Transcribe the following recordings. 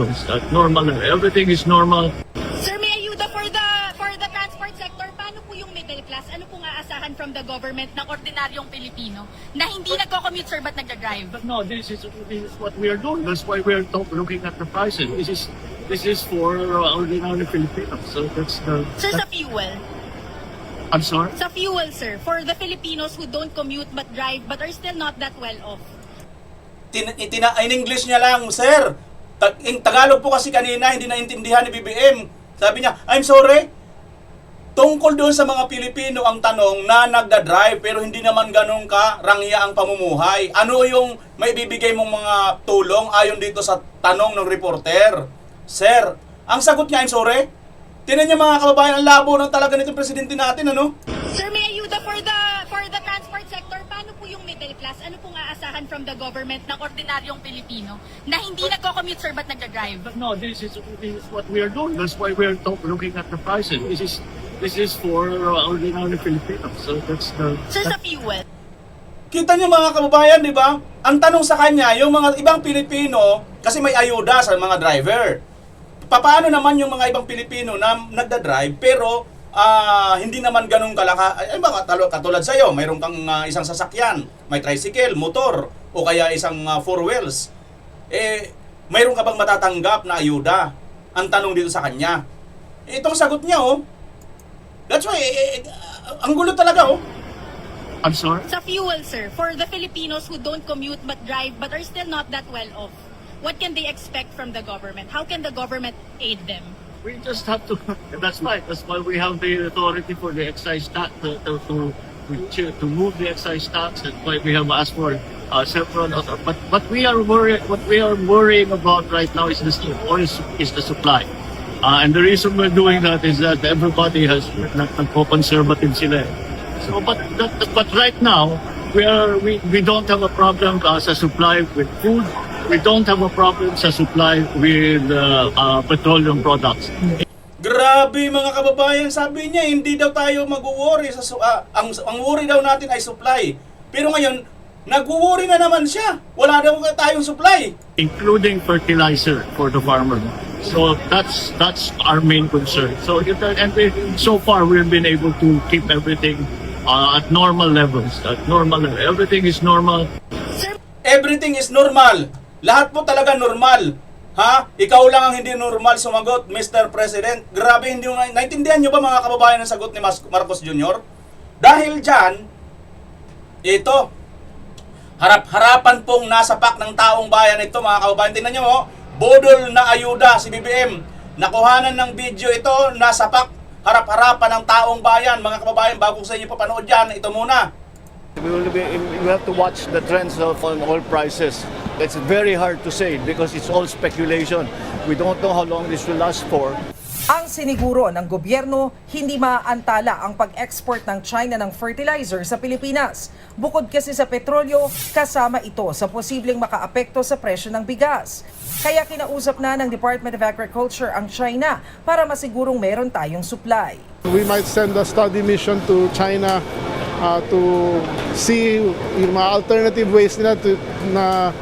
levels. Normal. Everything is normal. Sir, may ayuda for the transport sector. Paano po yung middle class? Ano pong aasahan from the government ng ordinaryong Pilipino na hindi nagko-commute, sir, but nagda-drive? But no, this is what we are doing. That's why we are looking at the prices. This is for ordinary Filipinos. So that's the. Sir, sa fuel. I'm sorry. Sa fuel, sir, for the Filipinos who don't commute but drive but are still not that well off. In English niya lang, sir. In Tagalog po kasi kanina, hindi naintindihan ni BBM. Sabi niya, I'm sorry. Tungkol doon sa mga Pilipino ang tanong na nagda-drive pero hindi naman ganun ka rangya ang pamumuhay. Ano yung may bibigay mong mga tulong ayon dito sa tanong ng reporter? Sir, ang sagot niya, I'm sorry. Tinan niyo mga kababayan, ang labo ng talaga nitong presidente natin, ano? Sir, may ayuda for the transport sector. Paano po yung middle class? Ano pong aasahan from the government ng ordinaryong Pilipino na hindi nagko-commute, sir, but nagda-drive? But no, this is what we are doing. That's why we are looking at the prices. This is for ordinary Filipinos. So that's the. Sir, sa fuel. Kita niyo mga kababayan, di ba? Ang tanong sa kanya, yung mga ibang Pilipino, kasi may ayuda sa mga driver. Paano naman yung mga ibang Pilipino na nagda-drive pero hindi naman ganun kalaka, katulad sa iyo, mayroon kang isang sasakyan, may tricycle, motor, o kaya isang four wheels. Mayroon ka bang matatanggap na ayuda? Ang tanong dito sa kanya. Itong sagot niya, oh. That's why, ang gulo talaga, oh. I'm sorry. Sa fuel, sir, for the Filipinos who don't commute but drive but are still not that well off, what can they expect from the government? How can the government aid them? We just have to. That's right. That's why we have the authority for the excise tax to move the excise tax. That's why we have asked for several. But we are worried. What we are worrying about right now is the supply. And the reason we're doing that is that everybody has conservative sila. So, but right now we don't have a problem sa supply with food. We don't have a problem sa supply with petroleum products. Grabe mga kababayan, sabi niya hindi daw tayo mag-worry sa ang worry daw natin ay supply. Pero ngayon, nag-worry na naman siya. Wala daw tayong supply, Including fertilizer for the farmer. So that's our main concern. So so far we've been able to keep everything at normal levels. Everything is normal. everything is normal. Lahat po talaga normal. Ha? Ikaw lang ang hindi normal sumagot, Mr. President. Grabe, hindi mo naintindihan nyo ba mga kababayan ang sagot ni Marcos Jr.? Dahil dyan, ito, harap-harapan pong nasapak ng taong bayan ito mga kababayan. Tingnan nyo, oh, bodol na ayuda si BBM. Nakuhanan ng video ito, nasapak, harap-harapan ng taong bayan. Mga kababayan, bago sa inyo papanood dyan, ito muna. We have to watch the trends of oil prices. It's very hard to say because it's all speculation. We don't know how long this will last for. Ang siniguro ng gobyerno, hindi maaantala ang pag-export ng China ng fertilizer sa Pilipinas. Bukod kasi sa petrolyo, kasama ito sa posibleng makaapekto sa presyo ng bigas. Kaya kinausap na ng Department of Agriculture ang China para masigurong meron tayong supply. We might send a study mission to China to see yung mga alternative ways nila na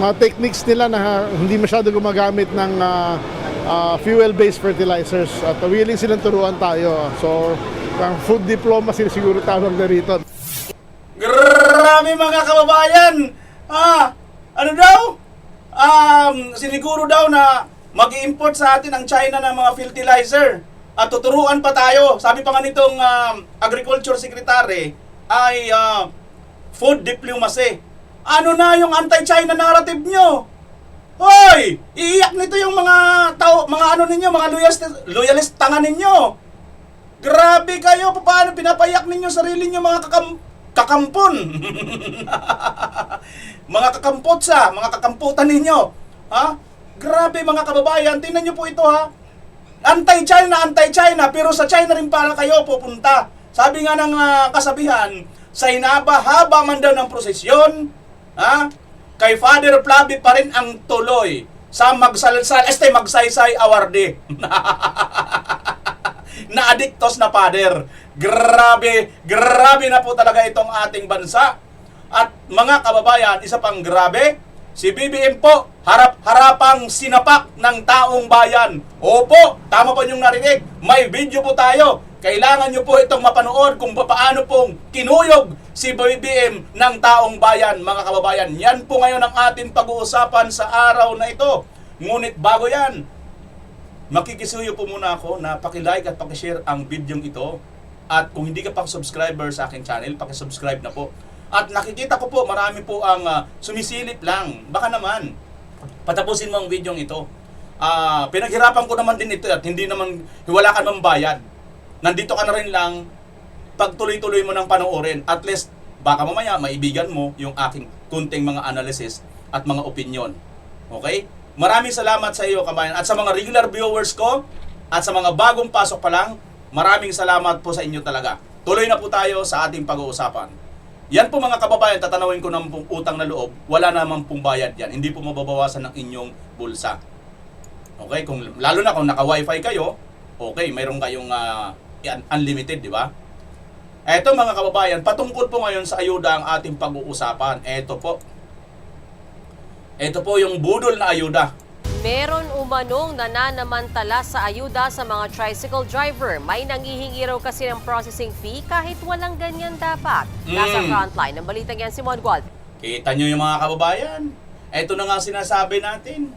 mga techniques nila na hindi masyado gumagamit ng fuel-based fertilizers at willing silang turuan tayo. So, food diplomacy siguro tawag na rito. Grabe mga kababayan! Ano daw? Siniguro daw na mag-i-import sa atin ang China ng mga fertilizer. At tuturuan pa tayo. Sabi pa nga nitong Agriculture Secretary ay food diplomacy. Ano na yung anti-China narrative nyo? Hoy! Iiyak nito yung mga tao, mga ano ninyo, mga loyalist tanga ninyo. Grabe kayo, paano pinapayak ninyo sarili nyo mga kakampon? Mga kakampotsa, mga kakamputan ninyo. Ha? Grabe mga kababayan, tingnan nyo po ito ha. Anti-China, pero sa China rin pala kayo pupunta. Sabi nga ng kasabihan, sa hinaba-haba man daw ng prosesyon, kay Father Flavi pa rin ang tuloy sa magsaysay awarde. Na-adiktos na Father. Grabe na po talaga itong ating bansa. At mga kababayan, isa pang grabe, si BBM po, harap-harap ang sinapak ng taong bayan. Opo, tama po yung narinig. May video po tayo. Kailangan nyo po itong mapanood kung paano pong kinuyog si BBM ng taong bayan, mga kababayan. Yan po ngayon ang ating pag-uusapan sa araw na ito. Ngunit bago yan, makikisuyo po muna ako na paki-like at paki-share ang video ito. At kung hindi ka pang subscriber sa aking channel, paki-subscribe na po. At nakikita ko po, marami po ang sumisilip lang. Baka naman, patapusin mo ang video ito. Pinaghirapan ko naman din ito at hindi naman, wala ka naman bayad. Nandito ka na rin lang, pagtuloy-tuloy mo ng panoorin. At least, baka mamaya maibigan mo yung aking kunting mga analysis at mga opinion. Okay? Maraming salamat sa iyo, kabayan. At sa mga regular viewers ko, at sa mga bagong pasok pa lang, maraming salamat po sa inyo talaga. Tuloy na po tayo sa ating pag-uusapan. Yan po mga kababayan, tatanawin ko ng utang na loob, wala naman pong bayad yan. Hindi po mababawasan ng inyong bulsa. Okay? Lalo na kung naka-wifi kayo, okay, mayroon kayong unlimited, di ba? Eto mga kababayan, patungkol po ngayon sa ayuda ang ating pag-uusapan. Eto po yung budol na ayuda. Meron umanong nananamantala sa ayuda sa mga tricycle driver. May nangihingi raw kasi ng processing fee kahit walang ganyan dapat. Nasa frontline ng balitang yan si Mongual. Kita nyo yung mga kababayan. Eto na nga sinasabi natin.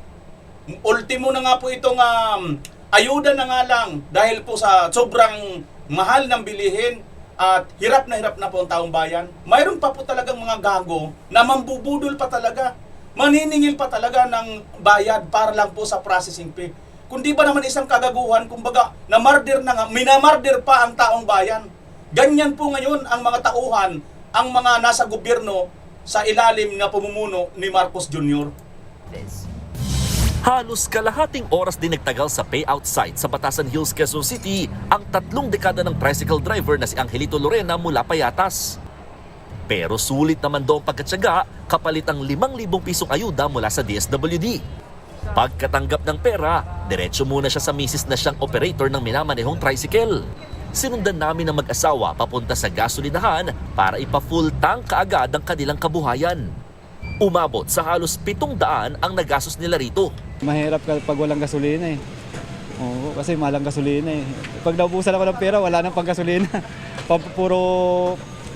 Ultimo na nga po itong ayuda na nga lang dahil po sa sobrang mahal ng bilihin at hirap na po ang taong bayan. Mayroon pa po talagang mga gago na mambubudol pa talaga. Maniningil pa talaga ng bayad para lang po sa processing fee. Kundi ba naman isang kagaguhan, kumbaga, minamarder pa ang taong bayan. Ganyan po ngayon ang mga tauhan, ang mga nasa gobyerno sa ilalim na pamumuno ni Marcos Jr. Halos kalahating oras din nagtagal sa payout site sa Batasan Hills, Quezon City ang 3 dekada ng tricycle driver na si Angelito Lorena mula Payatas. Pero sulit naman daw ang pagkatsaga kapalit ang 5,000 pisong ayuda mula sa DSWD. Pagkatanggap ng pera, diretso muna siya sa misis na siyang operator ng minamanehong tricycle. Sinundan namin ng mag-asawa papunta sa gasolinahan para ipa-full tank kaagad ang kanilang kabuhayan. Umabot sa halos 700 ang nagastos nila rito. Mahirap pag walang gasolina eh. Oo, kasi malang gasolina eh. Pag naubusan ako ng pera, wala nang panggasolina. Puro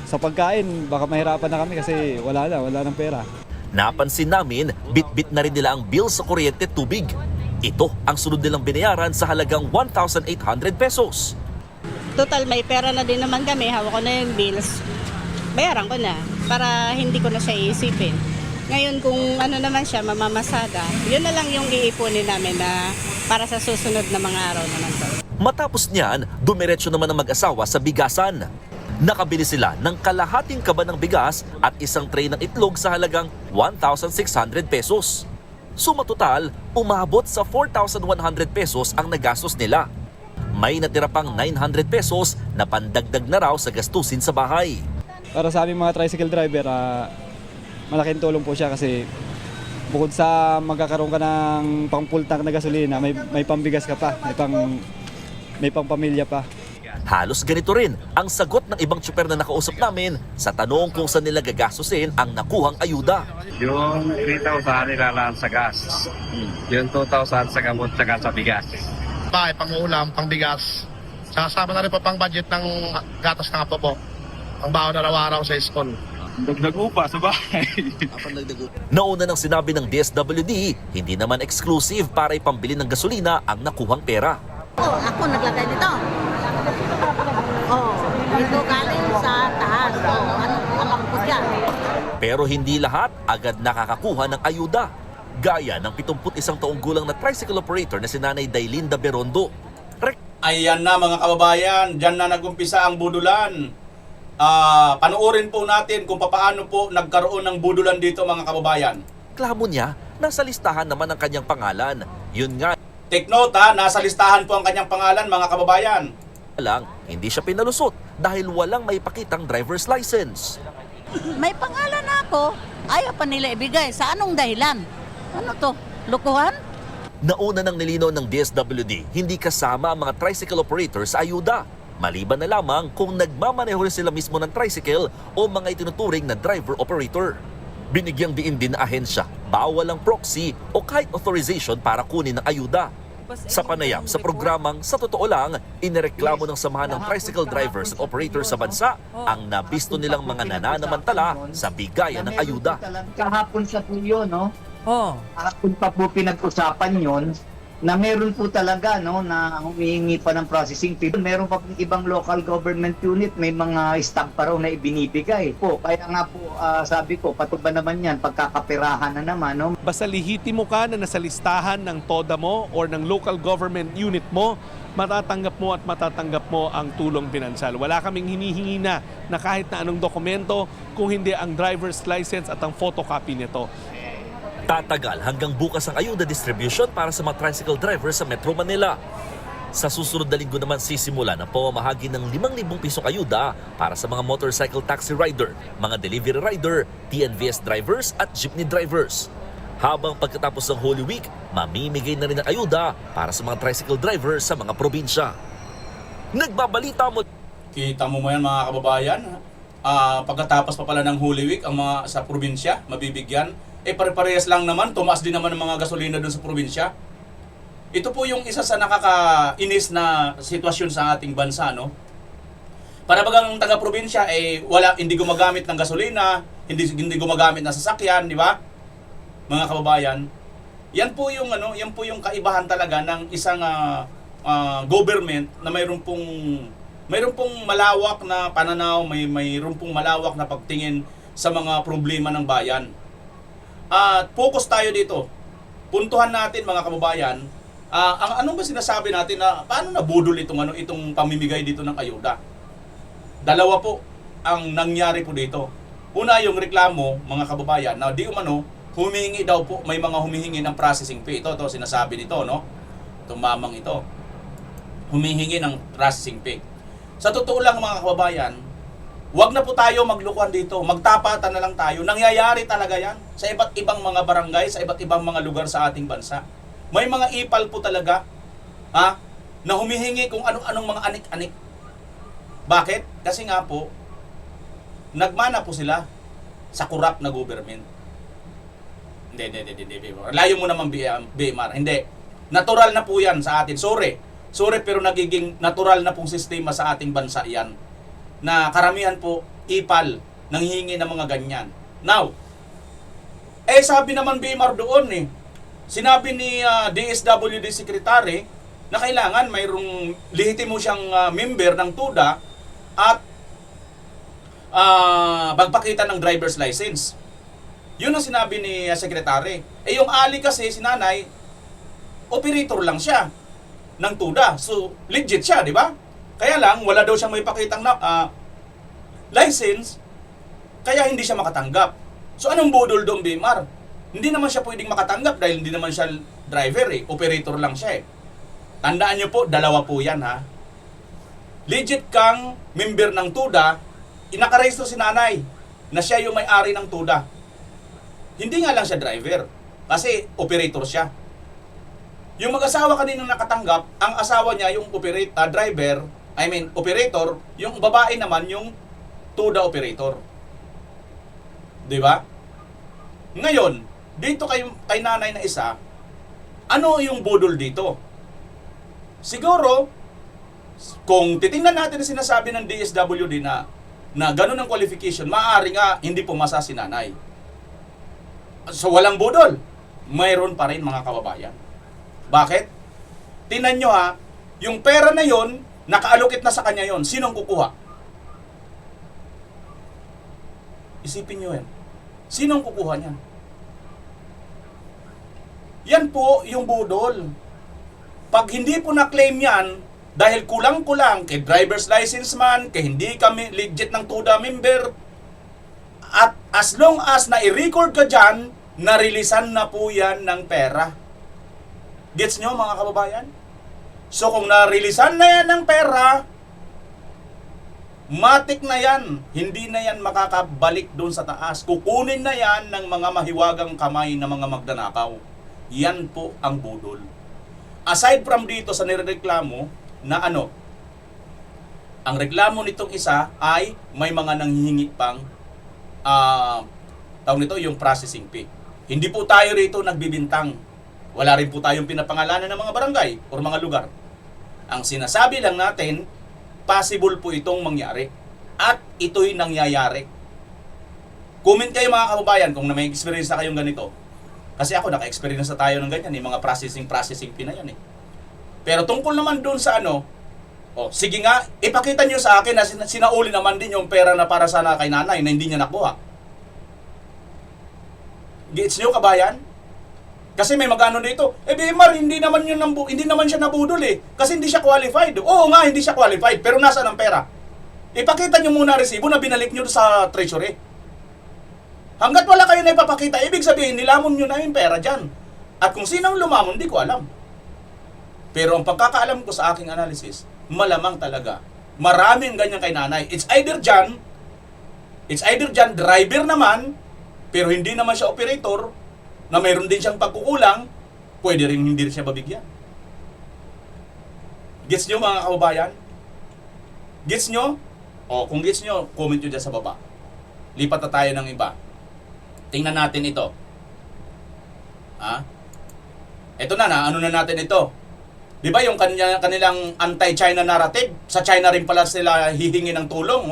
sa pagkain, baka mahirapan na kami kasi wala nang pera. Napansin namin, bit-bit na rin nila ang bill sa kuryente at tubig. Ito ang sunod nilang binayaran sa halagang 1,800 pesos. Total may pera na din naman kami, hawak ko na yung bills. Bayaran ko na para hindi ko na siya iisipin. Ngayon kung ano naman siya, mamamasada, yun na lang yung iipunin namin na para sa susunod na mga araw naman to. Matapos niyan, dumiretso naman ang mag-asawa sa bigasan. Nakabili sila ng kalahating kaba ng bigas at isang tray ng itlog sa halagang 1,600 pesos. Suma total, umabot sa 4,100 pesos ang nagastos nila. May natira pang 900 pesos na pandagdag na raw sa gastusin sa bahay. Para sa aming mga tricycle driver, malaking tulong po siya kasi bukod sa magkakaroon ka ng pang full tank na gasolina, may pambigas ka pa, may pang pamilya pa. Halos ganito rin ang sagot ng ibang tsuper na nakausap namin sa tanong kung saan nila gagastusin ang nakuhang ayuda. Yung 3,000 nilalaan sa gas, yung 2,000 sa gamot saka sa bigas. Bahay, pang-ulam, pang-bigas. Sasama na rin pa pang budget ng gatas ng apo po. Ang baon na araw-araw sa school. Dagdag upa sa bahay. Nauna nang sinabi ng DSWD, hindi naman exclusive para ipambili ng gasolina ang nakuhang pera. Ako naglagay nito. Ito galing sa taas. Alam ko dyan. Pero hindi lahat agad nakakakuha ng ayuda. Gaya ng 71 taong gulang na tricycle operator na si Nanay Dailinda Berondo. Ayan na mga kababayan, dyan na nagumpisa ang budulan. Panoorin po natin kung paano po nagkaroon ng budulan dito mga kababayan. Reklamo niya, nasa listahan naman ang kanyang pangalan. Yun nga Take note nasa listahan po ang kanyang pangalan mga kababayan. lang, hindi siya pinalusot dahil walang maipakitang driver's license. May pangalan ako. Ayaw pa nila ibigay. Sa anong dahilan? Ano to? Lukuhan? Nauna nang nilinaw ng DSWD, hindi kasama ang mga tricycle operators sa ayuda. Maliban na lamang kung nagmamaneho rin sila mismo ng tricycle o mga itinuturing na driver-operator. Binigyang diin din na ahensya bawal ang proxy o kahit authorization para kunin ang ayuda. Sa panayam sa programang Sa Totoo Lang, inireklamo ng samahan ng tricycle drivers at operators sa bansa ang nabisto nilang mga nananamantala sa bigayan ng ayuda. Kahapon sa po yun, no? Oh. Kahapon pa po pinag-usapan yun na meron po talaga, no, na humihingi pa ng processing fee. Meron pa pong ibang local government unit, may mga stamp pa raw na ibinibigay po. Kaya nga po, sabi ko, pato ba naman yan, pagkakapirahan na naman, no? Basta lihitimo ka na nasa listahan ng TODA mo or ng local government unit mo, matatanggap mo ang tulong pinansal. Wala kaming hinihingi na kahit na anong dokumento kung hindi ang driver's license at ang photocopy nito. Tatagal hanggang bukas ang ayuda distribution para sa mga tricycle drivers sa Metro Manila. Sa susunod na linggo naman sisimula ang pamamahagi ng 5,000 pisong ayuda para sa mga motorcycle taxi rider, mga delivery rider, TNVS drivers at jeepney drivers. Habang pagkatapos ng Holy Week, mamimigay na rin ang ayuda para sa mga tricycle drivers sa mga probinsya. Nagbabalita mo. Kita mo yan mga kababayan. Pagkatapos pa pala ng Holy Week, ang mga sa probinsya, mabibigyan. Pare-parehas lang naman, tumaas din naman ang mga gasolina doon sa probinsya. Ito po yung isa sa nakakainis na sitwasyon sa ating bansa, no? Para bagang taga-probinsya, hindi gumagamit ng gasolina, hindi gumagamit ng sasakyan, di ba? Mga kababayan, yan po yung kaibahan talaga ng isang government na mayroon pong malawak na pananaw, mayroon pong malawak na pagtingin sa mga problema ng bayan. At focus tayo dito. Puntuhan natin mga kababayan, ano ba sinasabi natin na paano nabudol itong pamimigay dito ng ayuda? Dalawa po ang nangyari po dito. Una, yung reklamo mga kababayan na di umano humihingi daw po, may mga humihingi ng processing fee. Ito sinasabi nito, no? Itong mamang ito. Humihingi ng processing fee. Sa totoo lang mga kababayan, wag na po tayo maglukuhan dito. Magtapatan na lang tayo. Nangyayari talaga yan sa iba't ibang mga barangay, sa iba't ibang mga lugar sa ating bansa. May mga ipal po talaga na humihingi kung ano-anong mga anik-anik. Bakit? Kasi nga po, nagmana po sila sa corrupt na government. Hindi. Layo mo naman, BMR. Hindi. Natural na po yan sa atin. Sorry, pero nagiging natural na pong sistema sa ating bansa yan. Na karamihan po, ipal, nanghihingi ng mga ganyan. Now, sabi naman BMR doon sinabi ni DSWD Secretary na kailangan mayroong lehitimo siyang member ng TUDA at magpakita ng driver's license. Yun ang sinabi ni Secretary. Yung Ali kasi, si nanay, operator lang siya ng TUDA. So, legit siya, di ba? Kaya lang, wala daw siyang may pakitang license, kaya hindi siya makatanggap. So, anong budol doon, BMR? Hindi naman siya pwedeng makatanggap dahil hindi naman siya driver operator lang siya Tandaan niyo po, dalawa po yan Legit kang member ng TUDA, inakarehistro si nanay na siya yung may-ari ng TUDA. Hindi nga lang siya driver, kasi operator siya. Yung mag-asawa kaninang nakatanggap, ang asawa niya yung operator, yung babae naman yung TUDA operator. 'Di ba? Ngayon, dito kay nanay na isa, ano yung budol dito? Siguro, kung titingnan natin ang sinasabi ng DSWD na ganun ang qualification, maaari nga hindi pumasa si nanay. So walang budol. Mayroon pa rin mga kababayan. Bakit? Tingnan nyo yung pera na yon, nakaalokit na sa kanya yon. Sinong kukuha? Isipin nyo yan. Sinong kukuha niyan? Yan po yung budol. Pag hindi po na-claim yan, dahil kulang-kulang kay driver's license man, kay hindi kami legit ng TUDA member, at as long as na-i-record ka dyan, narilisan na po yan ng pera. Gets nyo mga kababayan? So kung narilisan na yan ng pera, matik na yan. Hindi na yan makakabalik doon sa taas. Kukunin na yan ng mga mahiwagang kamay na mga magdanakaw. Yan po ang budol. Aside from dito sa nireklamo na ang reklamo nitong isa ay may mga nanghihingi pang tawag nito yung processing fee. Hindi po tayo rito nagbibintang. Wala rin po tayong pinapangalanan ng mga barangay o mga lugar. Ang sinasabi lang natin, possible po itong mangyari. At ito'y nangyayari. Comment kayo mga kababayan kung may experience na kayong ganito. Kasi ako, naka-experience na tayo ng ganyan, mga processing fee na yan eh. Pero tungkol naman doon sa sige nga, ipakita nyo sa akin na sinauli naman din yung pera na para sana kay nanay na hindi niya nakuha. Gets nyo, kabayan? Kasi may magano dito, BMR, hindi naman siya nabudol eh. Kasi hindi siya qualified. Oo nga, hindi siya qualified, pero nasaan ang pera? Ipakita nyo muna resibo na binalik nyo sa treasury. Hanggat wala kayo na ipapakita, ibig sabihin, nilamon nyo na yung pera dyan. At kung sinong lumamon, di ko alam. Pero ang pagkakaalam ko sa aking analysis, malamang talaga, maraming ganyan kay nanay. It's either dyan, driver naman, pero hindi naman siya operator, na mayroon din siyang pagkukulang, pwede rin hindi siya babigyan. Gets nyo mga kababayan? Gets nyo? O kung gets nyo, comment nyo dyan sa baba. Lipat na tayo ng iba. Tingnan natin ito. Ito ano na natin ito? Di ba yung kanilang anti-China narrative? Sa China rin pala sila hihingi ng tulong,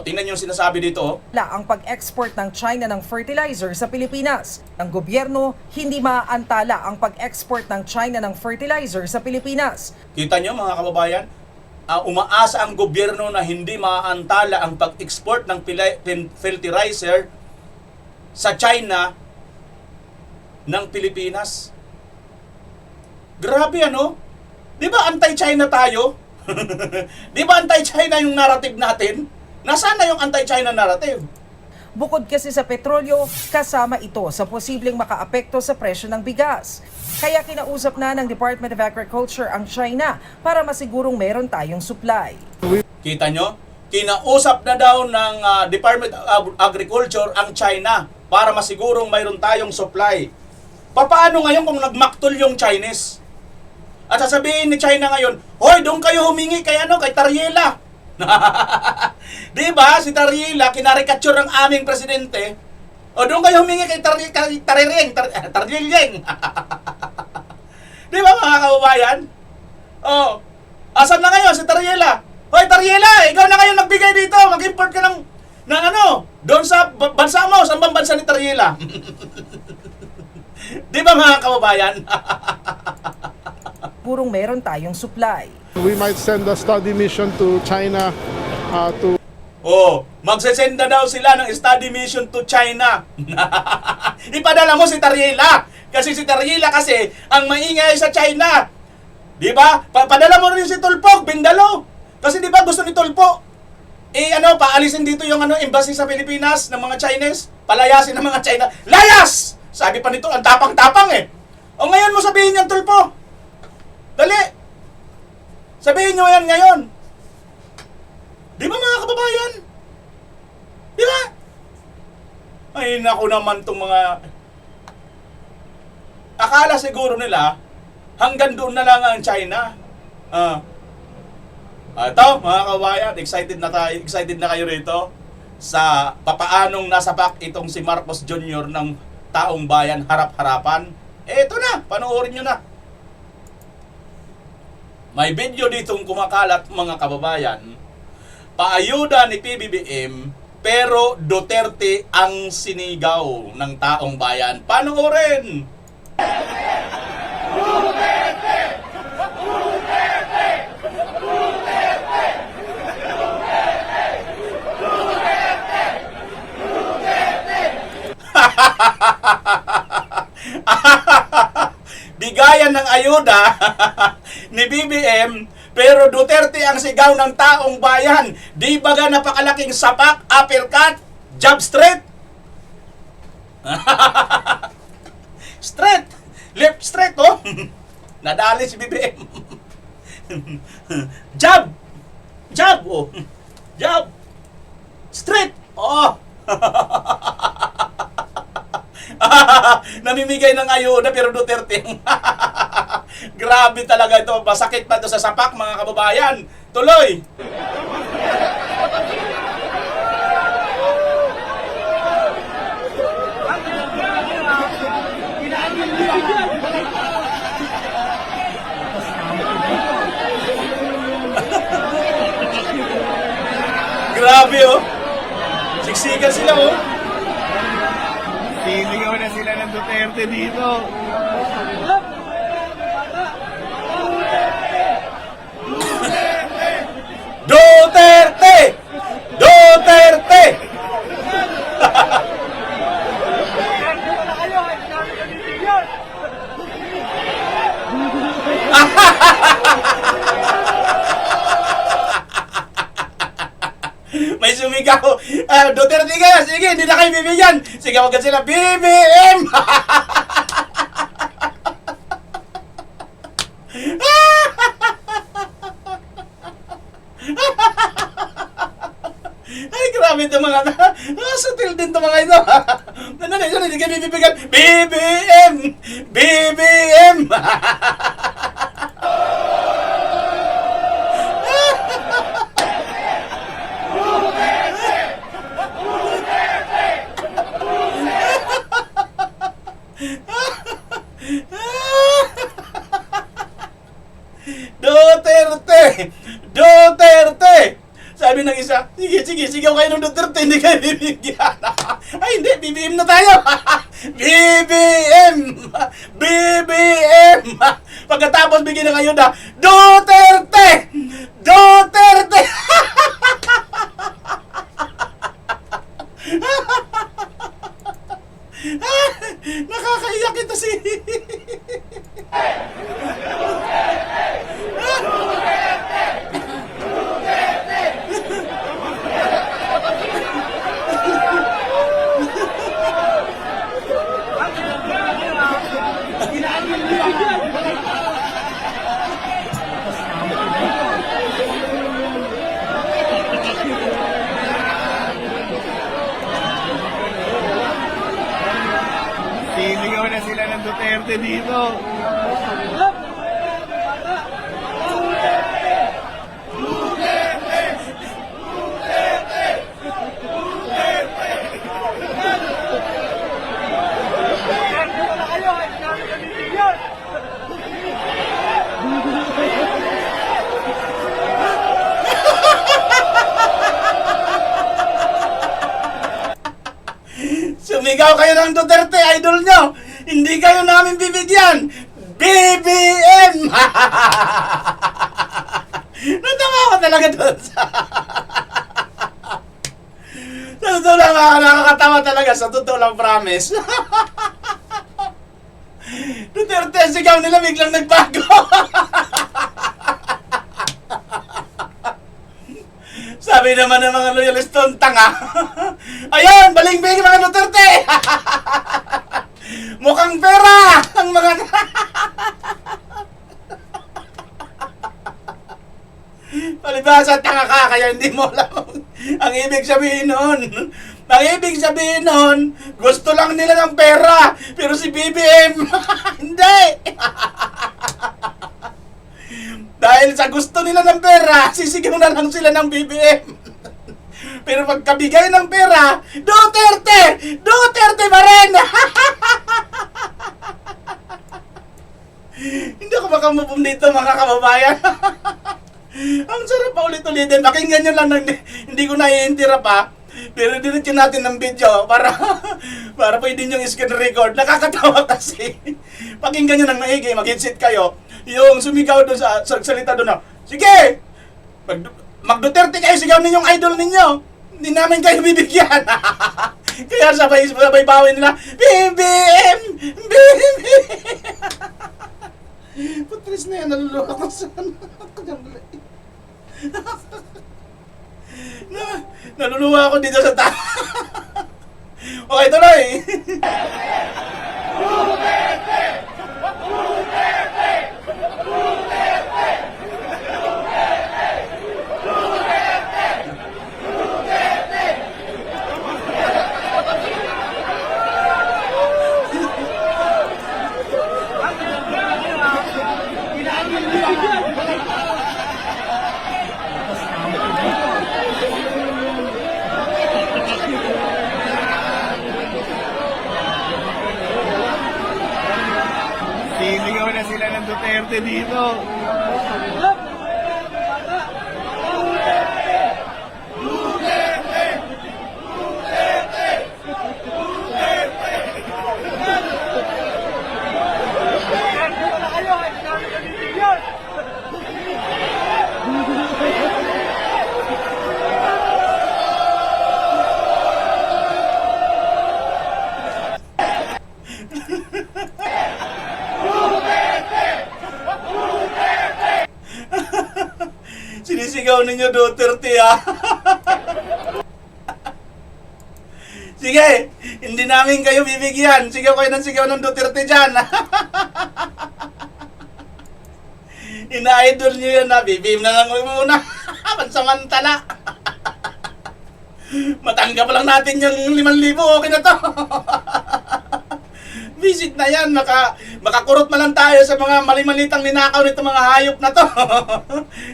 tingnan yung sinasabi dito. Ang pag-export ng China ng fertilizer sa Pilipinas. Ang gobyerno, hindi maaantala ang pag-export ng China ng fertilizer sa Pilipinas. Kita nyo mga kababayan? Umaasa ang gobyerno na hindi maaantala ang pag-export ng fertilizer sa China ng Pilipinas. Grabe Di ba anti-China tayo? Di ba anti-China yung narrative natin? Nasaan na yung anti-China narrative? Bukod kasi sa petrolyo, kasama ito sa posibleng makaapekto sa presyo ng bigas. Kaya kinausap na ng Department of Agriculture ang China para masigurong meron tayong supply. Kita nyo? Kinausap na daw ng Department of Agriculture ang China para masigurong mayroon tayong supply. Paano ngayon kung nagmaktol yung Chinese? At sasabihin ni China ngayon, hoy, doon kayo humingi kay Tariela. Di ba? Si Tariela, kinarikature ng aming presidente. O doon kayo humingi kay Tariela. Di ba mga kababayan? Asan na ngayon si Tariela? Hoy Tariela, ikaw na ngayon nagbigay dito. Mag-import ka ng doon sa bansa mo. Saan bang bansa ni Tariela? Di ba mga kababayan? Purong meron tayong supply. We might send a study mission to China to... Magsasend na daw sila ng study mission to China. Ipadala mo si Tariela. Kasi si Tariela kasi ang maingay sa China. Di ba? Padala mo rin si Tulpo, Bindalo. Kasi di ba gusto ni Tulpo? Paalisin dito yung embassy sa Pilipinas ng mga Chinese. Palayasin ng mga China. Layas! Sabi pa nito, ang tapang-tapang eh. O ngayon mo sabihin yan, Tulpo. Dali! Sabihin nyo yan ngayon. Di ba mga kababayan? Di ba? Ay, naku naman itong mga... Akala siguro nila, hanggang doon na lang ang China. Ito, mga kababayan, excited na kayo rito sa papaanong nasapak itong si Marcos Jr. ng taong bayan harap-harapan. Ito na, panoorin nyo na. May video ditong kumakalat mga kababayan. Paayuda ni PBBM pero Duterte ang sinigaw ng taong bayan. Panoorin! Duterte! Duterte! Duterte! Duterte! Duterte! Bigayan ng ayuda ni BBM pero Duterte ang sigaw ng taong bayan. Di ba ga napakalaking sapak, uppercut, jab straight? Straight! Left straight, Nadali si BBM. Jab! Jab, Jab! Straight! Namimigay ng ayuda pero Duterte. Grabe talaga ito. Masakit pa ito sa sapak mga kababayan. Tuloy! Grabe oh. Siksikan sila oh. Siligaw na sila ng Duterte dito. Duterte! Duterte! May sumigaw. Duterte ka, sige, hindi na kayo bibigyan. Sigaw agad sila, BBM! Ay, grabe itong mga sutil din itong mga ito. Hindi kayo bibigyan. BBM! BBM! Duterte! Duterte! Sabi ng isa, sige, sigaw kayo ng Duterte, hindi kayo bibigyan. Ay, hindi, BBM na tayo. BBM! BBM! Pagkatapos bigyan ng ayuda, Duterte! Duterte! Nakakaiyak ito si... Siligaw na sila ng Duterte dito. Sumigaw kayo ng Duterte, idol nyo. Hindi kayo namin bibigyan. BBM! Natawa ko talaga doon sa... Sa totoo lang, nakakatawa talaga. Sa totoo lang, promise. Duterte, sigaw nila biglang nagbago. Sabi naman ng mga loyalistong tanga. Ayun, baling-bing mga Duterte. Mukhang pera ang mga... Palibhasa, tanga ka, kaya hindi mo alam ang ibig sabihin nun. Ang ibig sabihin nun, gusto lang nila ng pera, pero si BBM, hindi. Dahil sa gusto nila ng pera, sisigaw na lang sila ng BBM. Pero pagkabigay ng pera, Duterte! Duterte pa rin! Hindi ako makamove dito, mga kababayan. Ang sarap pa ulit-ulitin. Pakinggan nyo lang, hindi ko naiintira pa. Pero diretso natin ng video para pwede nyo screen record. Nakakatawa kasi. Pakinggan nyo ng maigi, mag-headset kayo. Yung sumigaw doon sa salita doon na, sige! Mag-Duterte kayo, sigaw ninyong idol ninyo. Hindi namin kayo bibigyan. Kaya sabay bawin nila, BBM! BBM! Putris na yan, naluluwa ko sa naluluwa ako dito sa Okay, tuloy! Siligaw na sila ng Duterte dito. Duterte! Sisigaw ninyo Duterte ha. Sige, hindi namin kayo bibigyan. Sigaw kayo ng Duterte dyan. Ina-idol nyo yan na. Bibim na lang muna. Pansamantala. Matanggap lang natin yung 5,000. Okay na to. Visit na yan. Makakurot man lang tayo sa mga mali-malitang ninakaw nito mga hayop na to.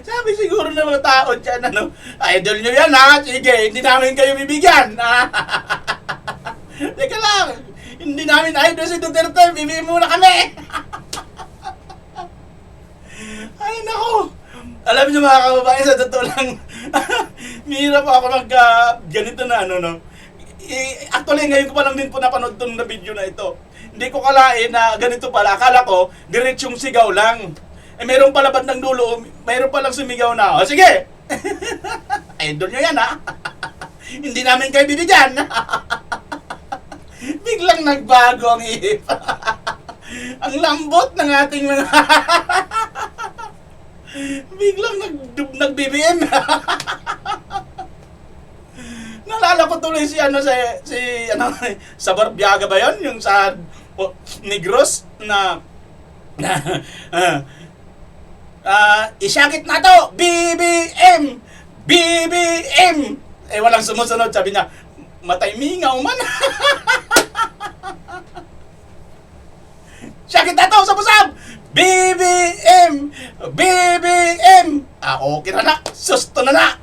Sabi siguro ng mga tao dyan, ano, idol nyo yan ha. Sige, hindi namin kayo bibigyan. Teka lang. Hindi namin idol si Duterte. Bibigyan muna kami. Ay, naku. Alam niyo mga kababayan, sa totoo lang, mahirap ako ganito na ano, no. Actually, ngayon ko pa lang din po napanood itong na video na ito. Hindi ko kalain na ganito pala. Akala ko, diretsong sigaw lang. Eh, meron pala bandang dulo, meron palang sumigaw na. O, sige! Idol nyo yan, ha? Hindi namin kayo bibigyan. Biglang nagbago ang ihip. Ang lambot ng ating mga... Biglang nag-BBM. Naalala ko tuloy si sa Barbiaga ba 'yon, yung sa Negros na isyakit na to, BBM. Eh walang sumusunod, sabi niya, matay mingaw man. Syakit na to, sabusab. BBM! Okay na. Susto na.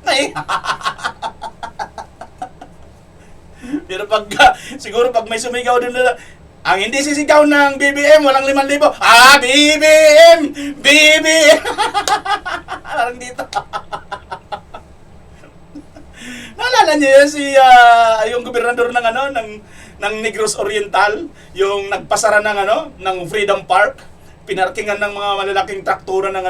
Pero siguro pag may sumigaw dun na, ang hindi sisigaw ng BBM, walang 5,000. BBM! Parang dito. Naalala niyo yun yung gobernador ng Negros Oriental, yung nagpasara ng Freedom Park, pinarkingan ng mga malalaking traktura ng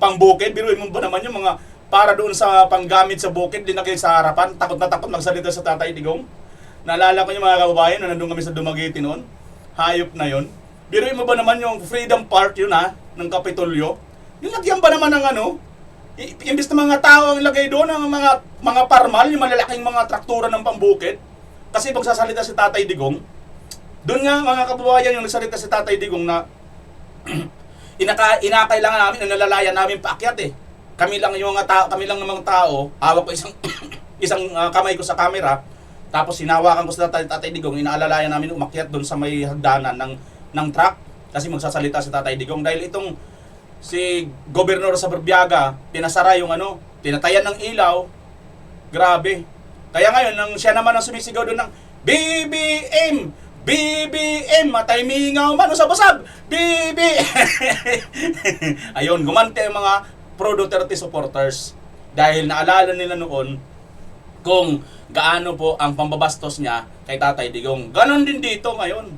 pang-bukid. Biruin mo ba naman yung mga para doon sa panggamit sa bukid, linagay sa harapan, takot na takot magsalita sa Tatay Digong. Naalala ko yung mga kababayan na nandun kami sa Dumaguete noon. Hayop na yon. Biruin mo ba naman yung Freedom Park yun ng Kapitolyo? Nilagyan ba naman ng imbis na mga tao ang ilagay doon, ng mga parmal, yung malalaking mga traktura ng pambukid. Kasi magsasalita si Tatay Digong, doon nga mga kababayan yung nagsalita si Tatay Digong na inakailangan namin, nalalayan namin paakyat eh. Kami lang ng mga tao, hawak ko isang kamay ko sa camera, tapos hinawakan ko sa Tatay Digong, inaalalayan namin umakyat doon sa may hagdanan ng truck kasi magsasalita si Tatay Digong. Dahil itong si Gobernador sa Barbiaga, pinasara yung pinatayan ng ilaw. Grabe. Kaya ngayon, siya naman ang sumisigaw doon ng BBM, matay mingaw man, usab-usab, Ayun, gumante ang mga pro-Duterte supporters. Dahil naalala nila noon kung gaano po ang pambabastos niya kay Tatay Digong. Ganon din dito ngayon.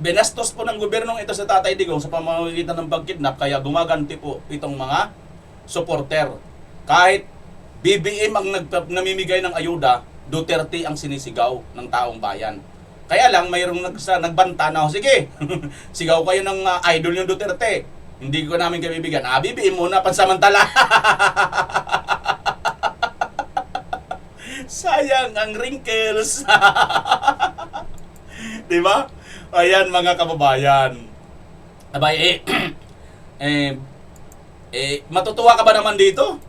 Binastos po ng gobyernong ito sa Tatay Digong sa pamamagitan ng pagkidnap, kaya gumaganti po itong mga supporter. Kahit BBM ang namimigay ng ayuda, Duterte ang sinisigaw ng taong bayan. Kaya lang mayroong nagbanta na, sige, sigaw kayo ng idol ng Duterte. Hindi ko namin kayo bibigyan. BBM muna pansamantala. Sayang ang wrinkles. Di ba? Ayan mga kababayan. Abay, matutuwa ka ba naman dito?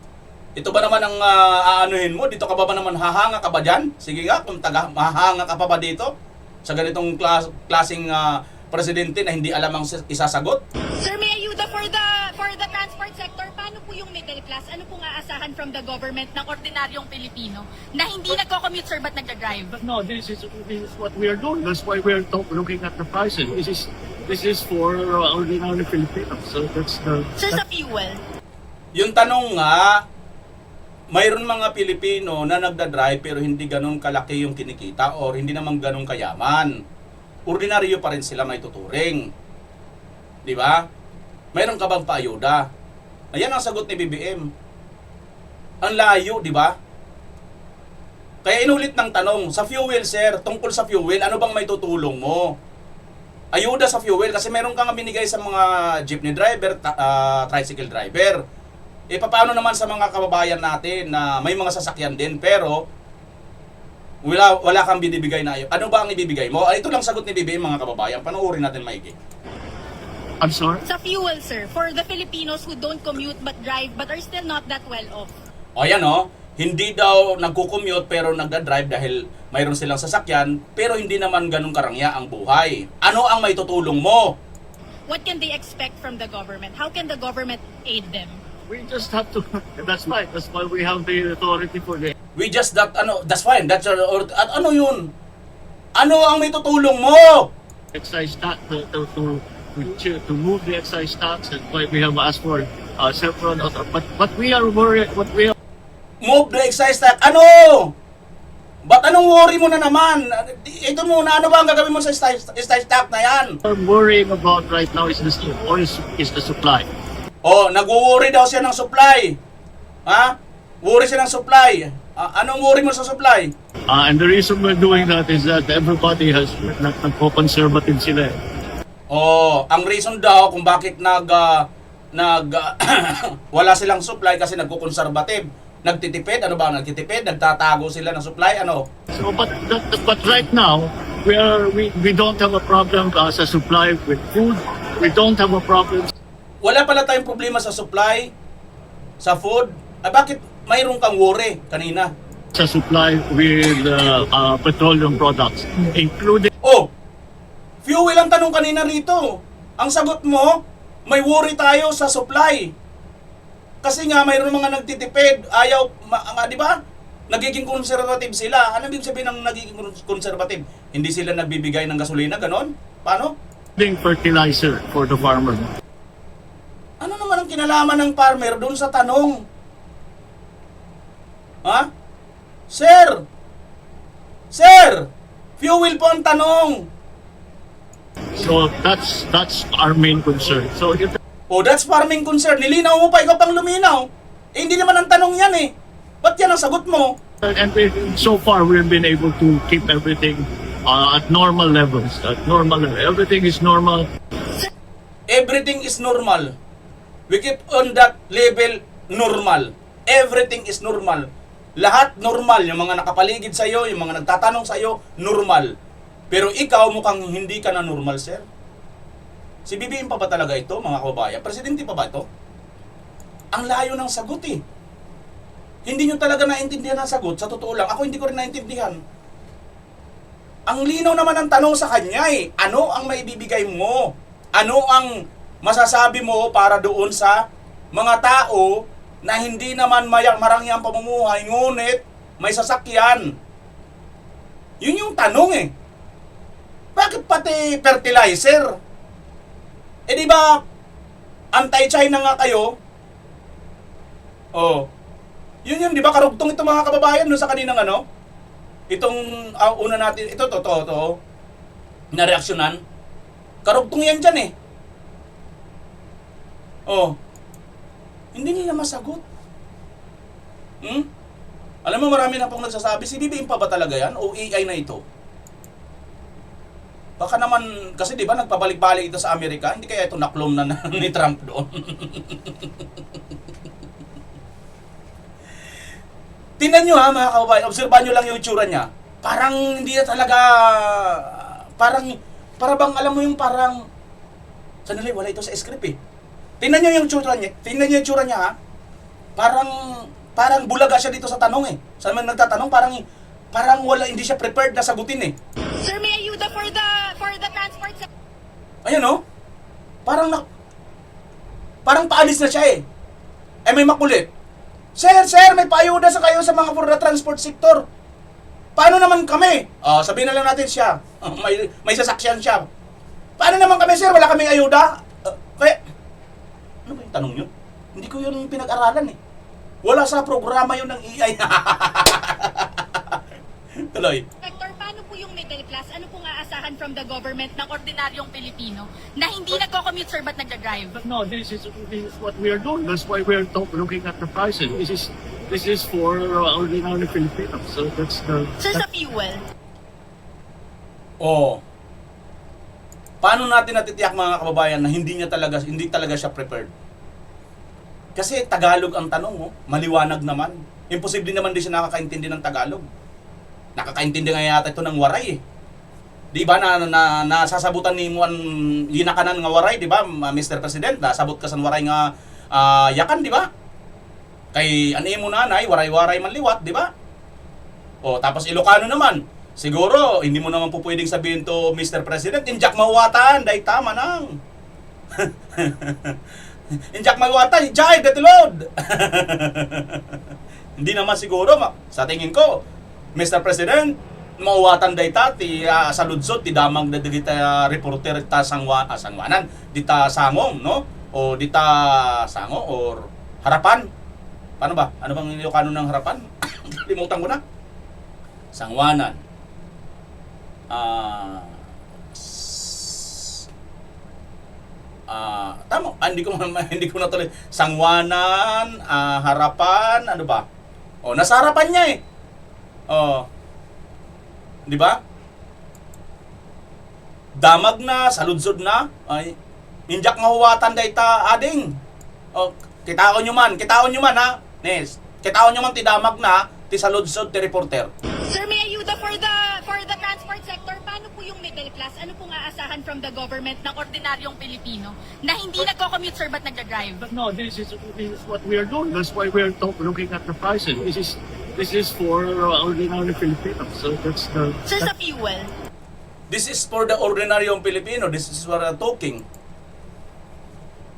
Ito ba naman ang aanuhin mo? Dito ka ba naman hahanga ka ba dyan? Sige nga, kung mahanga ka pa ba dito? Sa ganitong klaseng presidente na hindi alam ang isasagot? Sir, may ayuda for the transport sector. Paano po yung middle class? Ano pong aasahan from the government ng ordinaryong Pilipino na hindi nagko-commute, sir, but nagda-drive? But no, this is what we are doing. That's why we are looking at the prices. This is for ordinary Filipinos. So that's the... Sir, sa fuel? Yung tanong nga, mayroon mga Pilipino na nagda-drive pero hindi ganun kalaki yung kinikita or hindi naman ganun kayaman. Ordinaryo pa rin sila may tuturing. Di ba? Mayroon ka bang paayuda? Ayan ang sagot ni BBM. Ang layo, di ba? Kaya inulit ng tanong, sa fuel sir, tungkol sa fuel, ano bang may tutulong mo? Ayuda sa fuel kasi meron kang binigay sa mga jeepney driver, tricycle driver. paano naman sa mga kababayan natin na may mga sasakyan din pero wala kang binibigay na ayun? Ano ba ang ibibigay mo? Ito lang sagot ni BBM mga kababayan. Panoorin natin maigi. I'm sorry? Sa fuel, sir, for the Filipinos who don't commute but drive but are still not that well off. O yan o, hindi daw nagko-commute pero nagda-drive dahil mayroon silang sasakyan pero hindi naman ganun karangya ang buhay. Ano ang may tutulong mo? What can they expect from the government? How can the government aid them? We just have to, that's fine. That's why we have the authority for the We just that's fine. That's at ano yun? Ano ang may tutulong mo? excise tax to move the excise tax, and why we have asked for several. But we are worried. What we are Move the excise tax. Ano? Ba't anong worry mo na naman? Ito muna, ano ba ang gagawin mo sa excise tax na yan? worrying about right now is the supply. Oh, nag-worry daw siya ng supply. Ha? Worry siya ng supply. Anong worry mo sa supply? And the reason we're doing that is that everybody has nagko-conservative sila. Oh, ang reason daw kung bakit wala silang supply kasi nagko-conservative. Nagtitipid, ano ba? Nagtitipid, nagtatago sila ng supply, ano? So, but right now we don't have a problem sa supply with food. We don't have a problem. Wala pala tayong problema sa supply, sa food. Bakit mayroon kang worry kanina? Sa supply with petroleum products, including. Oh, fuel ang tanong kanina rito. Ang sagot mo, may worry tayo sa supply. Kasi nga mayroon mga nagtitipid, ayaw, di ba? Nagiging conservative sila. Ano ibig sabihin ng nagiging conservative? Hindi sila nagbibigay ng gasolina, ganon? Paano? Fertilizer for the farmer. Ano naman ang kinalaman ng farmer doon sa tanong? Ha? Sir! Sir! Fuel po ang tanong! So that's our main concern. So if Oh, that's farming concern. Nilinaw mo pa, ikaw pang luminaw. Eh, hindi naman ang tanong yan eh. Ba't yan ang sagot mo? and so far we've been able to keep everything at normal levels. Everything is normal. Everything is normal. We keep on that level normal. Everything is normal. Lahat normal. Yung mga nakapaligid sa'yo, yung mga nagtatanong sa'yo, normal. Pero ikaw mukhang hindi ka na normal, sir. Si BBM pa ba talaga ito, mga kababayan? Presidente pa ba ito? Ang layo ng sagot eh. Hindi nyo talaga naintindihan ang sagot. Sa totoo lang, ako hindi ko rin naintindihan. Ang linaw naman ang tanong sa kanya eh. Ano ang maibibigay mo? Ano ang masasabi mo para doon sa mga tao na hindi naman marangya ang pamumuhay, ngunit may sasakyan? Yun yung tanong eh. Bakit pati fertilizer? Eh di ba anti-China nga kayo? Oh. Yun di ba karugtong ito mga kababayan doon sa kaninang ano? Itong una natin, ito na reaksyonan. Karugtong yan dyan eh. Oh. Hindi nila masagot. Alam mo, marami na pong nagsasabi, si BBM pa ba talaga yan? O AI na ito? Baka naman, kasi di ba nagpabalik-balik ito sa Amerika, hindi kaya ito naklom na ni Trump doon. Tingnan nyo ha mga kababayan, obserbahan nyo lang yung itsura niya. Parang hindi na talaga, para bang alam mo yung parang, sanali, wala ito sa script eh. Tingnan nyo yung itsura niya ha. Parang bulaga siya dito sa tanong eh. Sa mga nagtatanong, parang wala, hindi siya prepared na sagutin eh. Sir, may ayuda for the transport sector. Ayan oh. Parang paalis na siya eh. May makulit. Sir, may paayuda sa kayo sa mga for the transport sector. Paano naman kami? Sabihin na lang natin siya. May sasakyan siya. Paano naman kami, sir? Wala kaming ayuda? Ano ba yung tanong yun? Hindi ko yun pinag-aralan eh. Wala sa programa yun ng AI. Tuloy. Sector, paano po yung middle class? Ano pong aasahan from the government ng ordinaryong Pilipino na hindi nagko-commute, sir, but nagda-drive? But no, this is what we are doing. That's why we are looking at the prices. This is for ordinary Filipinos. So that's the. Sir, sa fuel. Oh. Paano natin natitiyak mga kababayan na hindi talaga siya prepared? Kasi Tagalog ang tanong, oh. Maliwanag naman. Imposible naman din siya nakakaintindi ng Tagalog. Nakakaintindi nga yata ito ng waray eh. Di ba nasasabutan ni mo ang yinakanan nga waray, di ba, Mr. President? Nasabot ka sa waray nga yakan, di ba? Kay ani mo nanay, waray-waray man liwat, di ba? O tapos Ilocano naman. Siguro hindi mo naman po pwedeng sabihin to, Mr. President, injak mawatan, dahil tama nang. Injak mawatan, jay detilod. Hindi naman siguro, sa tingin ko, Mr. President, mauwatan day ta ti sa ludsod ti damang da dita reporter ta sangwanan dita sangong no o dita sango or harapan. Paano ba? Ano bang Ilocano ng harapan? Limutan ko na. Sangwanan. Tama, hindi ko na tuloy. Sangwanan, harapan, ano ba? O nasa harapan niya eh. Oh. 'Di ba? Damag na, saludsod na, ay injak nga huwatan dayta ading. O kitaon nyo man ha. Nes, kitaon nyo man ti damag na, ti saludsod ti reporter. Sir, may ayuda for the transport sector. Paano po yung middle class? Ano pong aasahan from the government ng ordinaryong Pilipino na hindi nagko-commute, sir, but nagda-drive? But no, this is what we are doing. That's why we are looking at the prices. This is for ordinary Filipinos. So that's the... Sir, sa fuel? This is for the ordinaryong Pilipino. This is what I'm talking.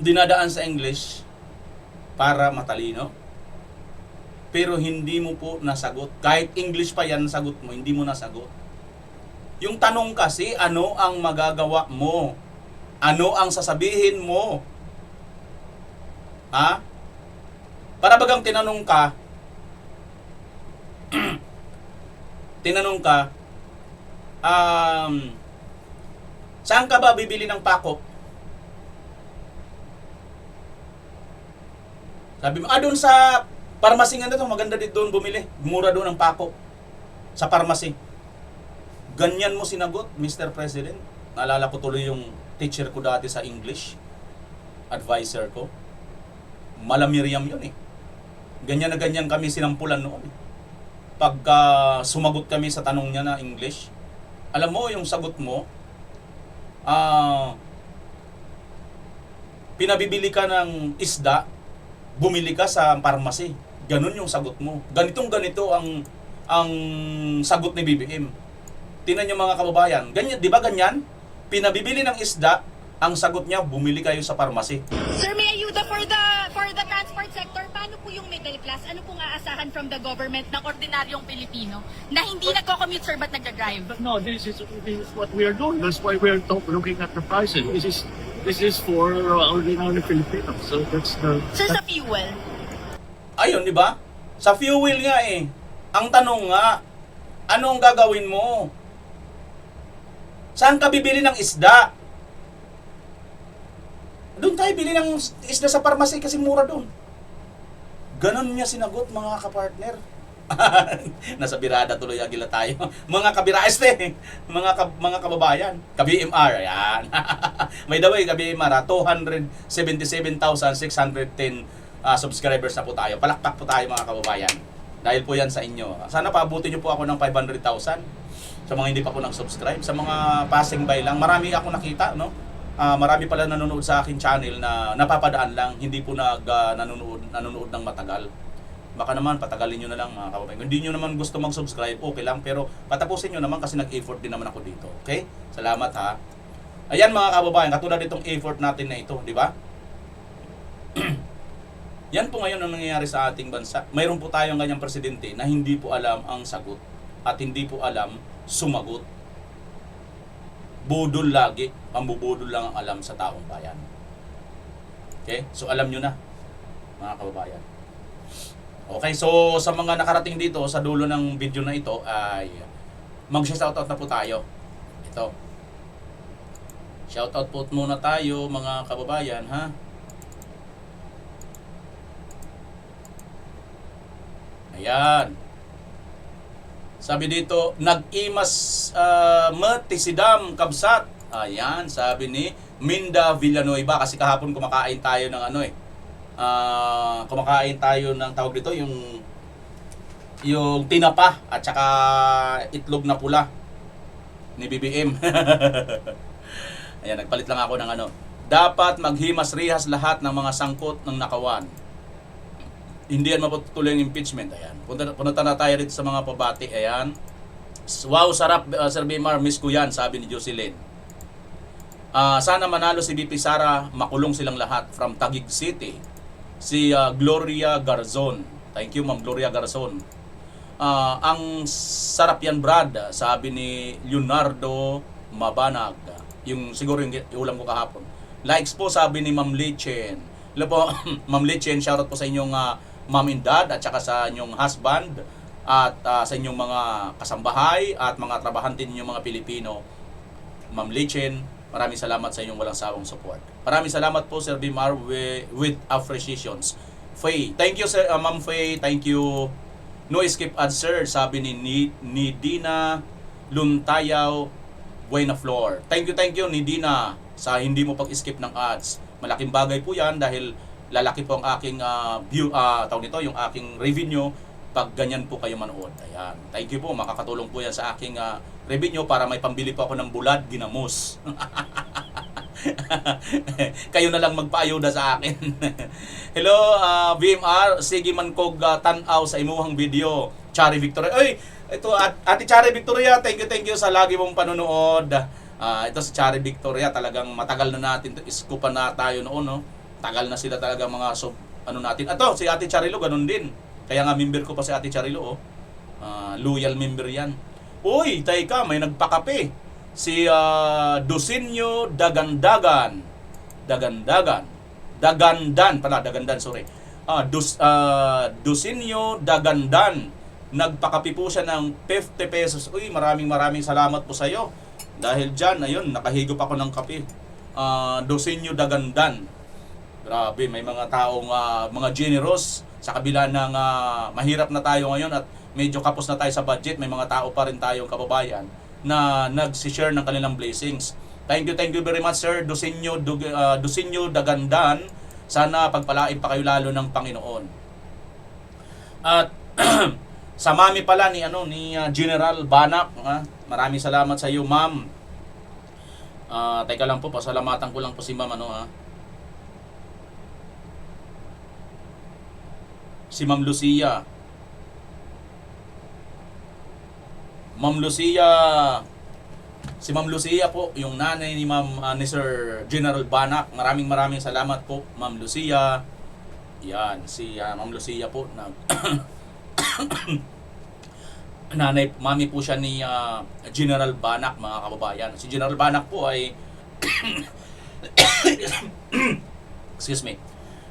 Dinadaan sa English para matalino. Pero hindi mo po nasagot. Kahit English pa yan sagot mo, hindi mo nasagot. Yung tanong kasi, ano ang magagawa mo? Ano ang sasabihin mo? Ha? Para bagang tinanong ka, saan ka ba bibili ng pako? Sabi mo, doon sa pharmacy nga na to, maganda dito doon bumili. Mura doon ang pako. Sa pharmacy. Ganyan mo sinagot, Mr. President. Naalala ko tuloy yung teacher ko dati sa English. Advisor ko. Malamiriam yun eh. Ganyan na ganyan kami sinampulan noon eh. Pagka sumagot kami sa tanong niya na English, alam mo yung sagot mo, pinabibili ka ng isda, bumili ka sa pharmacy. Ganun yung sagot mo. Ganito ang sagot ni BBM. Tingnan niyo mga kababayan. Ganyan, 'di ba ganyan? Pinabibili ng isda, ang sagot niya, bumili kayo sa pharmacy. Sir, may ayuda for the transport sector. Paano po yung middle class? Ano pong aasahan from the government ng ordinaryong Pilipino na hindi nagko-commute, sir, but nagda-drive? But no, this is what we are doing. That's why we are looking at the prices. This is for ordinary Filipinos. So that's the... Sir, sa fuel? Ayun, di ba? Sa fuel nga eh. Ang tanong nga, ano ang gagawin mo? Saan ka bibili ng isda? Doon tayo bili ng isda sa pharmacy kasi mura doon. Ganon niya sinagot, mga kapartner. Nasa birada tuloy agila tayo. Mga mga kababayan. Ka-BMR, ayan. By the way, ka-BMR, 277,610 subscribers na po tayo. Palakpak po tayo, mga kababayan. Dahil po yan sa inyo. Sana paabutin niyo po ako ng 500,000 sa mga hindi pa po nag-subscribe. Sa mga passing by lang, marami ako nakita, no? Marami pala nanonood sa akin channel na napapadaan lang, hindi po nanonood ng matagal. Baka naman patagalin nyo na lang, mga kababayan. Hindi nyo naman gusto mag-subscribe, okay lang, pero patapusin nyo naman kasi nag-effort din naman ako dito. Okay? Salamat ha. Ayan mga kababayan, katulad itong effort natin na ito, di ba? Yan po ngayon ang nangyayari sa ating bansa. Mayroon po tayong ganyang presidente na hindi po alam ang sagot at hindi po alam sumagot. Budol lagi, pambubudol lang ang alam sa taong bayan. Okay? So alam nyo na, mga kababayan. Okay, so sa mga nakarating dito sa dulo ng video na ito ay mag-shoutout na po tayo. Ito. Shoutout po muna tayo, mga kababayan, ha? Ayan. Sabi dito, nag-imas matisidam kabsat. Ayan, sabi ni Minda Villanueva. Kasi kahapon kumakain tayo ng kumakain tayo ng tawag dito, yung tinapa at saka itlog na pula ni BBM. Ayan, nagpalit lang ako ng ano. Dapat maghimas-rihas lahat ng mga sangkot ng nakawan. Hindi yan mapatuloy ang impeachment. Ayan. Punta na tayo dito sa mga pabati. Ayan. Wow, sarap, Sir Bimar. Miss ko yan, sabi ni Jocelyn. Sana manalo si BP Sara, makulong silang lahat from Taguig City. Si Gloria Garzon. Thank you, Ma'am Gloria Garzon. Ang sarap yan, Brad, sabi ni Leonardo Mabanag. Yung siguro yung ulam ko kahapon. Likes po, sabi ni Ma'am Lichen. Hello po, Ma'am Lichen, shoutout po sa inyong mom and dad at saka sa inyong husband at sa inyong mga kasambahay at mga trabahante ninyong mga Pilipino. Ma'am Lichen, maraming salamat sa inyong walang sawang support. Maraming salamat po, Sir Bimar, with appreciations. Faye, thank you, Sir, Ma'am Faye, thank you. No skip ads, sir, sabi ni Dina Luntayaw Buena Flor. Thank you, Nidina, sa hindi mo pag-skip ng ads. Malaking bagay po yan dahil lalaki po ang aking tawag nito, yung aking revenue pag ganyan po kayo manood. Ayan. Thank you po, makakatulong po yan sa aking revenue para may pambili po ako ng bulad, ginamos. Kayo na lang magpaayuda sa akin. Hello, VMR, sige man kog tanaw sa imuhang video. Chari Victoria. Ay, ito Ate Chari Victoria, thank you sa lagi mong panonood. Ito si Chari Victoria, talagang matagal na natin iskupan na tayo noon, no? Tagal na sila talaga mga natin. Ato, si Ate Charilo, ganun din. Kaya nga member ko pa si Ate Charilo, oh. Loyal member yan. Uy, teka, may nagpakape. Si Dusinyo Dagandan, sorry. Dusinyo Dagandan, nagpakape po siya ng 50 pesos. Uy, maraming salamat po sa iyo. Dahil dyan, ayun, nakahigop ako ng kape. Dusinyo Dagandan. Grabe, may mga taong mga generous sa kabila ng mahirap na tayo ngayon at medyo kapos na tayo sa budget. May mga tao pa rin tayong kababayan na nag-share ng kanilang blessings. Thank you very much, sir. Dusinyo Dagandan. Sana pagpalain pa kayo lalo ng Panginoon. At sa mami pala ni General Banak, maraming salamat sa iyo, ma'am. Teka lang po, pasalamatan ko lang po si ma'am si Ma'am Lucia. Si Ma'am Lucia po, yung nanay ni ni Sir General Banak. Maraming salamat po, Ma'am Lucia. Yan, si Ma'am Lucia po na nanay, mami po siya ni General Banak, mga kababayan. Si General Banak po ay excuse me.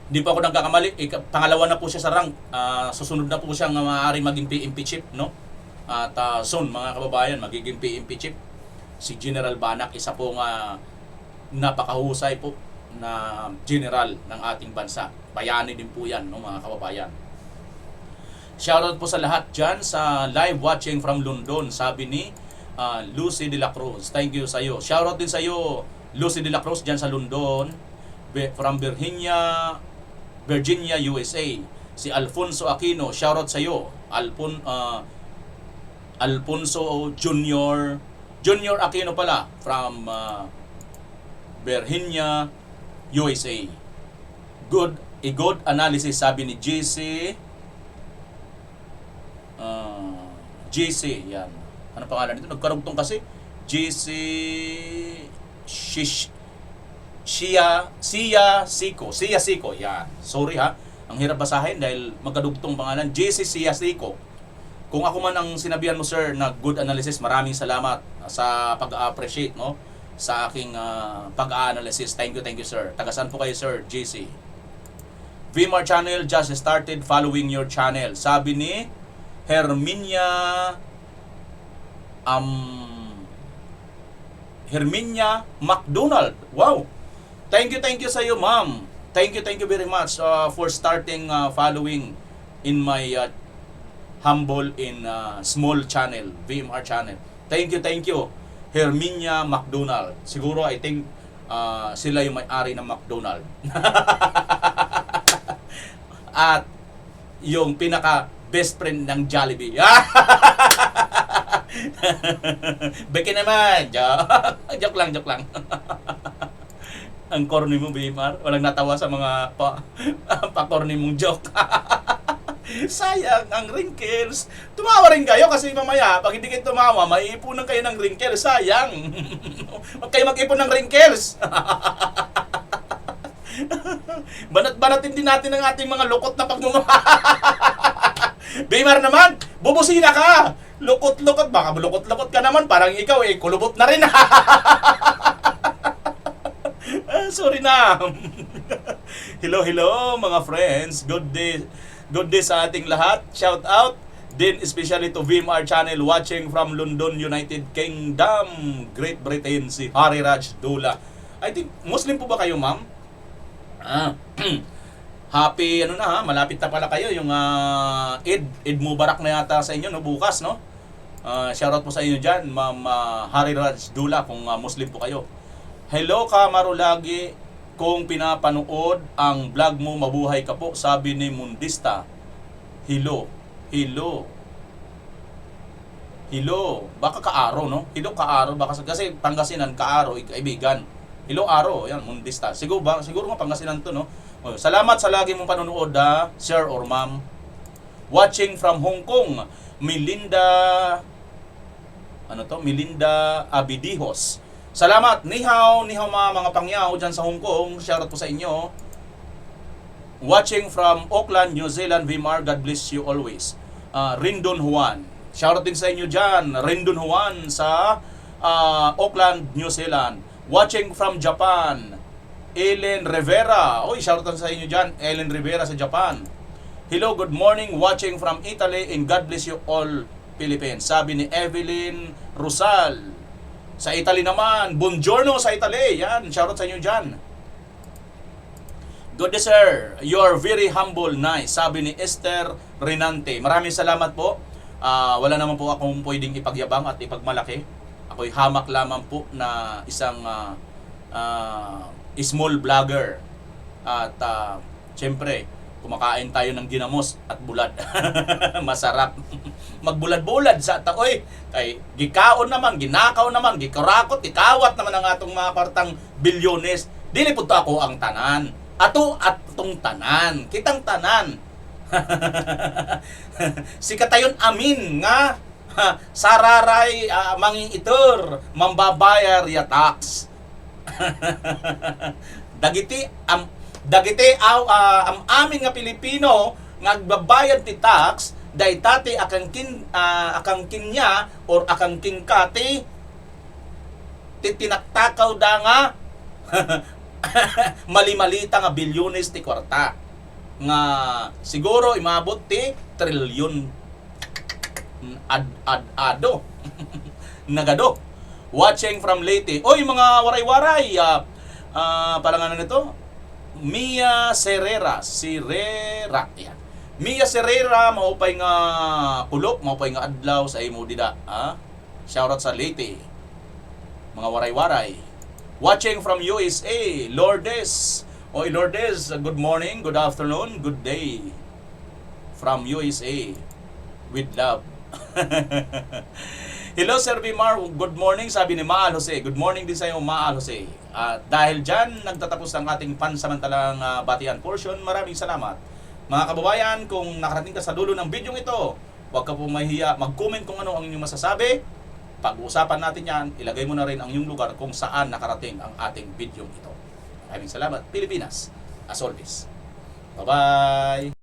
Hindi po ako nagkakamali, pangalawa na po siya sa rank. Susunod na po siyang maaaring maging PMP chief, no? At soon, mga kababayan, magiging PMP chief. Si General Banak, isa pong napakahusay po na general ng ating bansa. Bayani din po yan, no, mga kababayan. Shoutout po sa lahat dyan sa live watching from London, sabi ni Lucy de la Cruz. Thank you sa iyo. Shoutout din sa iyo, Lucy de la Cruz, dyan sa London. From Virginia, USA. Si Alfonso Aquino, shoutout sa iyo. Alfonso Junior Aquino pala from Virginia, USA. Good analysis, sabi ni JC. Yan. Ano pangalan nito? Nagkarugtong kasi. JC Sia Siko. Yan. Sorry ha. Ang hirap basahin dahil magkadugtong pangalan. JC Sia Siko. Kung ako man ang sinabihan mo, sir, na good analysis, maraming salamat sa pag-appreciate, no, sa aking pag-analysis. Thank you, sir. Tagasan po kayo, sir, JC. VMR channel just started following your channel. Sabi ni Herminia McDonald. Wow. Thank you sa iyo, ma'am. Thank you very much for starting following in my humble small channel, VMR channel. Thank you. Herminia McDonald. Siguro I think sila yung may-ari ng McDonald. at yung pinaka best friend ng Jollibee. Beke naman. Joke lang. Ang corny mo, Bimar. Walang natawa sa mga pa-corny mong joke. Sayang ang wrinkles. Tumawa rin kayo kasi mamaya, pag hindi kayo tumawa, maiipunan kayo ng wrinkles. Sayang. Huwag kayo mag-ipon ng wrinkles. Banat-banatin din natin ang ating mga lukot na pagmumukha. Bimar naman, bubusina ka. Lukot-lukot. Baka lukot-lukot ka naman. Parang ikaw kulubot na rin. Sorry na. Hello mga friends. Good day sa ating lahat. Shout out din especially to VMR channel watching from London, United Kingdom, Great Britain, si Hari Raj Dula. I think Muslim po ba kayo, ma'am? Happy malapit na pala kayo yung Eid Mubarak na yata sa inyo bukas, no? Shoutout po sa inyo diyan, Ma'am Hari Raj Dula, kung Muslim po kayo. Hello ka Marulagi, kung pinapanood ang vlog mo, mabuhay ka po, sabi ni Mundista. Hello. Baka Kaaro, no? Hello Kaaro, baka kasi Pangasinan, Kaaro, kaibigan. Hello Aro, yan, Mundista. Siguro nga Pangasinan to, no? Salamat sa lagi mong panonood, sir or ma'am. Watching from Hong Kong, Melinda Abidijos. Salamat, ni hao mga pangyaw dyan sa Hong Kong. Shoutout po sa inyo. Watching from Auckland, New Zealand, VMR, God bless you always. Rindon Juan. Shoutout din sa inyo dyan, Rindon Juan sa Auckland, New Zealand. Watching from Japan, Ellen Rivera. Oy, shoutout sa inyo dyan, Ellen Rivera sa Japan. Hello, good morning, watching from Italy and God bless you all Philippines. Sabi ni Evelyn Rosal. Sa Italy naman, buongiorno sa Italy. Yan, shoutout sa inyo dyan. Good day, sir. You are very humble, nice. Sabi ni Esther Renante. Maraming salamat po. Wala naman po akong pwedeng ipagyabang at ipagmalaki. Ako'y hamak lamang po na isang small vlogger. At syempre, kumakain tayo ng ginamos at bulad. Masarap. Magbulad-bulad sa taoy. Kay gikaon naman, ginakaw naman, gikurakot, ikawat naman ang atong mga partang bilyones. Dili po ako ang tanan. Atong tanan. Kitang tanan. Si katayon amin nga sararay manging itur mambabayar ya tax. Dagiti am amin nga Pilipino nga agbabayad ti tax daytati akang kinya or akang kinkati titinaktakaw da nga mali-malita nga bilyones ti kwarta nga siguro imabot ti trilyon ado nagado. Watching from Leyte. Oy mga waray-waray, palanganan nito Mia Serrera. Yan. Mia Serrera, maupay nga kulok, maupay nga adlaw sa imo dida. Shoutout sa Leyte. Mga waray-waray. Watching from USA, Lourdes. Oy Lourdes, good morning, good afternoon, good day. From USA. With love. Hello Sir Vimar, good morning, sabi ni Maal Jose. Good morning din sa iyo, Maal Jose. Dahil dyan, nagtatapos ang ating pansamantalang batian portion. Maraming salamat. Mga kababayan, kung nakarating ka sa dulo ng video ito, huwag ka pong mahihiya. Mag-comment kung ano ang inyong masasabi. Pag-uusapan natin yan, ilagay mo na rin ang inyong lugar kung saan nakarating ang ating video ito. Maraming salamat, Pilipinas. As always. Bye-bye!